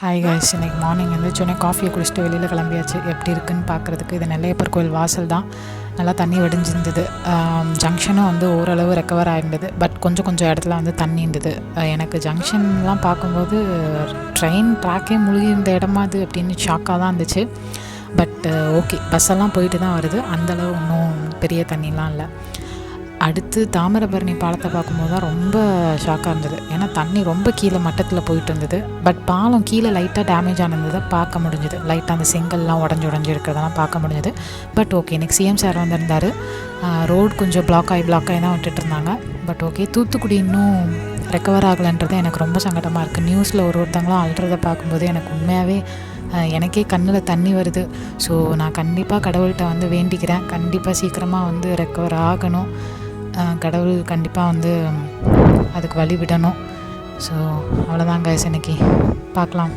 Hi guys, இன்றைக்கி morning எழுந்திரிச்சோடனே காஃபியை குடிச்சிட்டு வெளியில் கிளம்பியாச்சு. எப்படி இருக்குன்னு பார்க்குறதுக்கு இது நெல்லையப்பர் கோயில் வாசல் தான். நல்லா தண்ணி வடிஞ்சிருந்தது. ஜங்ஷனும் ஓரளவு ரெக்கவர் ஆகிருந்தது. பட் கொஞ்சம் இடத்துல தண்ணி இருந்தது. எனக்கு ஜங்ஷன்லாம் பார்க்கும்போது ட்ரெயின் ட்ராக்கே முழுகி இருந்த இடமா அது அப்படின்னு ஷாக்காக தான் இருந்துச்சு. பட் ஓகே, பஸ்ஸெல்லாம் போயிட்டு தான் வருது. அந்தளவு ஒன்றும் பெரிய தண்ணிலாம் இல்லை. அடுத்து தாமிரபரணி பாலத்தை பார்க்கும்போது தான் ரொம்ப ஷாக்காக இருந்தது. ஏன்னா தண்ணி ரொம்ப கீழே மட்டத்தில் போயிட்டு இருந்தது. பட் பாலம் கீழே லைட்டாக டேமேஜ் ஆனதை பார்க்க முடிஞ்சுது. லைட்டாக அந்த செங்கல்லாம் உடஞ்சி இருக்கிறதெல்லாம் பார்க்க முடிஞ்சுது. பட் ஓகே, இன்றைக்கி சிஎம் சார் வந்திருந்தார். ரோடு கொஞ்சம் பிளாக் ஆகி தான் விட்டுட்டு இருந்தாங்க. பட் ஓகே, தூத்துக்குடி இன்னும் ரெக்கவர் ஆகலைன்றது எனக்கு ரொம்ப சங்கடமாக இருக்குது. நியூஸில் ஒருத்தவங்களும் அழுறதை பார்க்கும்போது எனக்கு உண்மையாகவே எனக்கே கண்ணில் தண்ணி வருது. ஸோ நான் கண்டிப்பாக கடவுள்கிட்ட வேண்டிக்கிறேன். கண்டிப்பாக சீக்கிரமாக ரெக்கவர் ஆகணும். கடவுள் கண்டிப்பாக அதுக்கு வழி விடணும். ஸோ அவ்வளோதான் கைஸ், இன்னைக்கு பார்க்கலாம்.